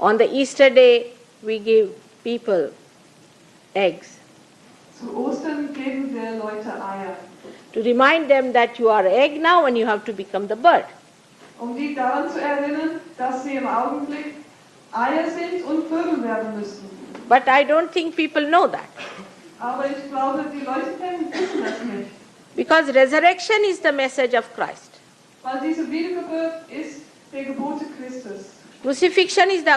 On the Easter day, we give people eggs Zu Ostern geben wir Leute Eier, to remind them that you are egg now and you have to become the bird. die daran zu erinnern, dass sie im Augenblick Eier sind und Vögel werden müssen. But I don't think people know that. Aber ich glaube, die Leute wissen das nicht. Because resurrection is the message of Christ. Weil diese Wiedergeburt ist der Gebote Christus. Crucifixion is the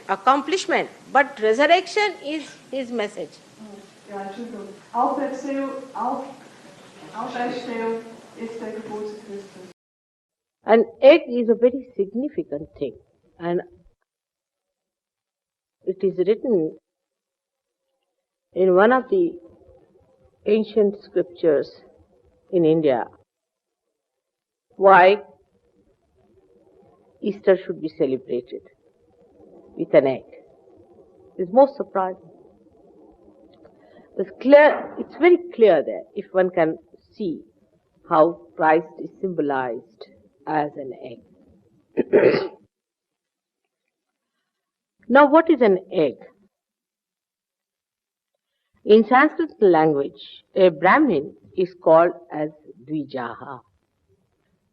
accomplishment, but resurrection is his message. Ja, Entschuldigung. Auferstehung ist der Gebote Christus. An egg is a very significant thing, and it is written in one of the ancient scriptures in India why Easter should be celebrated with an egg. It's most surprising. It's very clear there if one can see how Christ is symbolized as an egg. Now, what is an egg? In Sanskrit language, a Brahmin is called as Dvijaha.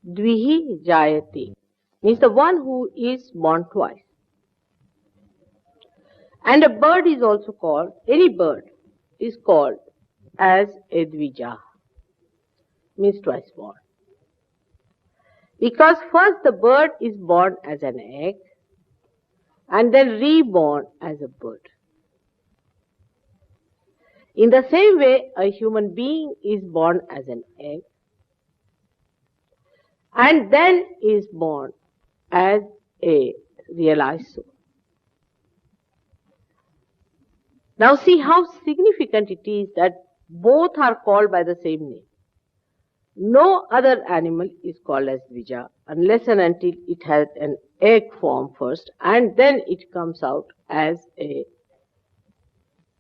Dvihi Jayati means the one who is born twice. And a bird is also called, any bird is called as a Dvijaha, means twice born. Because first the bird is born as an egg and then reborn as a bird. In the same way, a human being is born as an egg and then is born as a realized soul. Now see how significant it is that both are called by the same name. No other animal is called as Dvija unless and until it has an egg form first and then it comes out as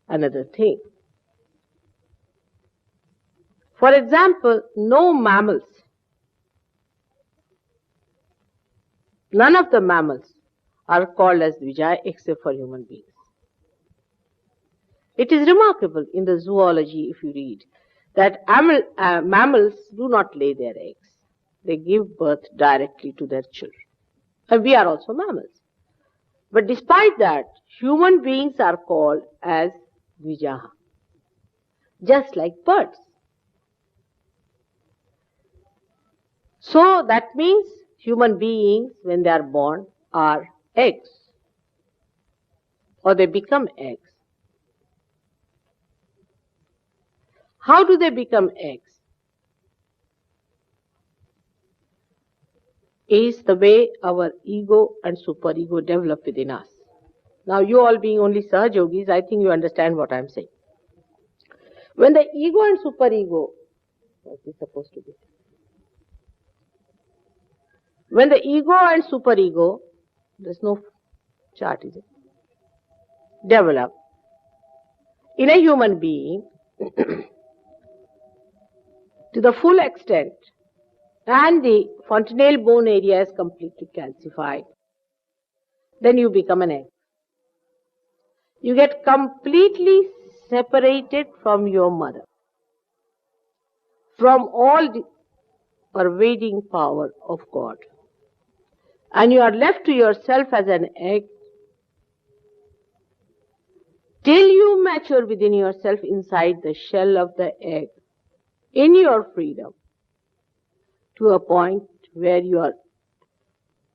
another thing. For example, no mammals, none of the mammals are called as Dvija except for human beings. It is remarkable in the zoology, if you read, that mammals do not lay their eggs. They give birth directly to their children. And we are also mammals. But despite that, human beings are called as Dvijaha, just like birds. So that means human beings, when they are born, are eggs, or they become eggs. How do they become eggs? Is the way our ego and superego develop within us. Now you all being only Sahajogis, I think you understand what I am saying. When the ego and superego, what is supposed to be? When the ego and superego, there's no chart, is it? Develop in a human being to the full extent and the fontanelle bone area is completely calcified, then you become an egg. You get completely separated from your mother, from all the pervading power of God. And you are left to yourself as an egg till you mature within yourself inside the shell of the egg in your freedom to a point where you are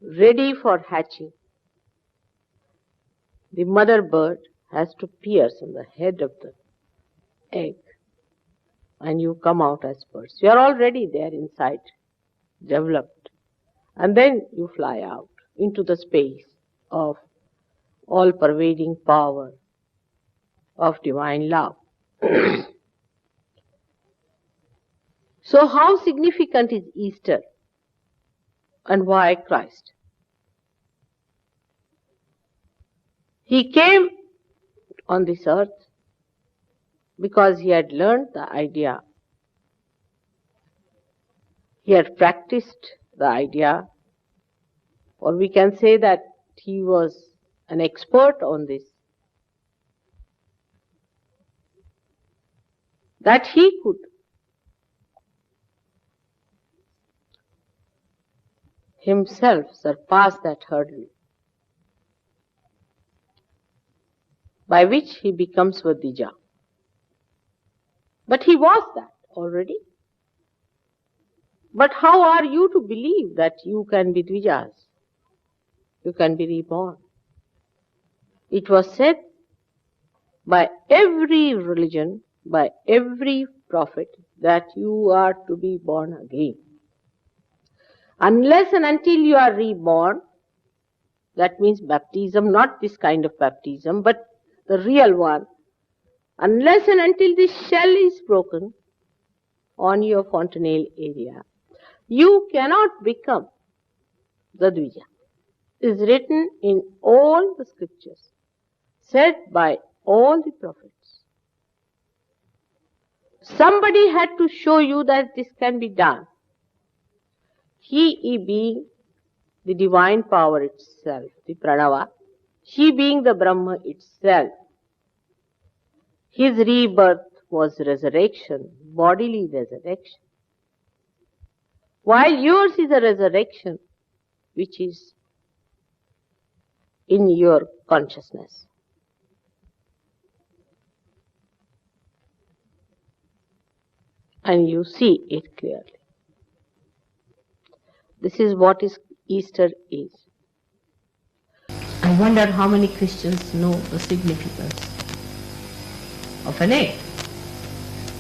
ready for hatching. The mother bird has to pierce in the head of the egg and you come out as birds. You are already there inside, developed. And then you fly out into the space of all-pervading power of divine love. So how significant is Easter and why Christ? He came on this earth because he had learned the idea. He had practiced the idea, or we can say that he was an expert on this, that he could himself surpass that hurdle by which he becomes Vadija. But he was that already. But how are you to believe that you can be Dvijas? You can be reborn. It was said by every religion, by every prophet, that you are to be born again. Unless and until you are reborn, that means baptism, not this kind of baptism, but the real one, unless and until this shell is broken on your fontanelle area, you cannot become the Dvija. It is written in all the scriptures, said by all the prophets. Somebody had to show you that this can be done. He being the divine power itself, the Pranava, he being the Brahma itself. His rebirth was resurrection, bodily resurrection. While yours is a resurrection which is in your consciousness. And you see it clearly. This is what Easter is. I wonder how many Christians know the significance of an egg.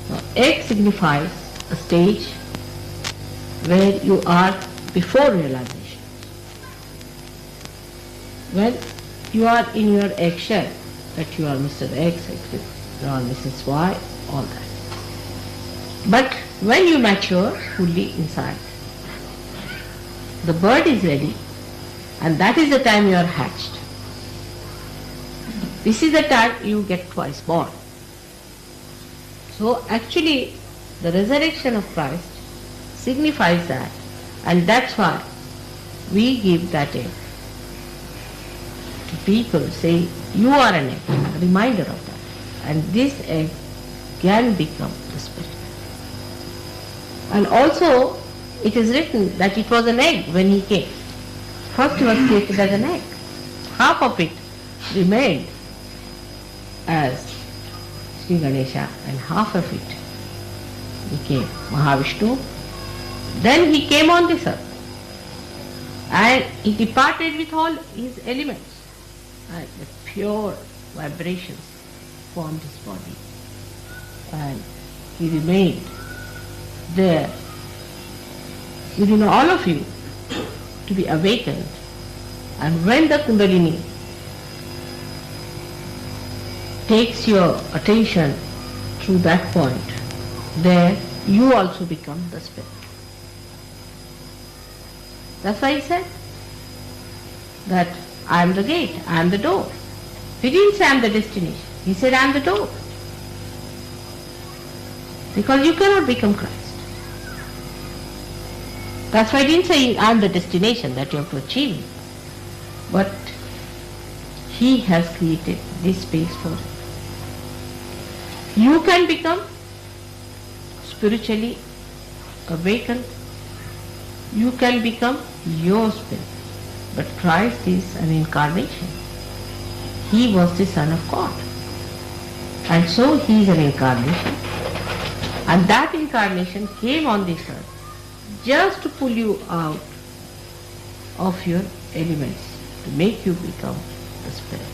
Now, egg signifies a stage where you are before realization. When you are in your eggshell, that you are Mr. X, you are Mrs. Y, all that. But when you mature fully inside, the bird is ready, and that is the time you are hatched. This is the time you get twice born. So actually, the resurrection of Christ signifies that, and that's why we give that egg to people, say, you are an egg, a reminder of that. And this egg can become the spirit. And also, it is written that it was an egg when he came. First he was created as an egg. Half of it remained as Sri Ganesha and half of it became Mahavishnu. Then he came on this earth and he departed with all his elements, and the pure vibrations formed his body, and he remained there within all of you to be awakened. And when the Kundalini takes your attention through that point, there you also become the spirit. That's why he said that I am the gate, I am the door. He didn't say I am the destination. He said I am the door. Because you cannot become Christ. That's why he didn't say I am the destination that you have to achieve. But he has created this space for it. You can become spiritually awakened. You can become your spirit. But Christ is an incarnation. He was the Son of God. And so he is an incarnation. And that incarnation came on this earth just to pull you out of your elements, to make you become the spirit.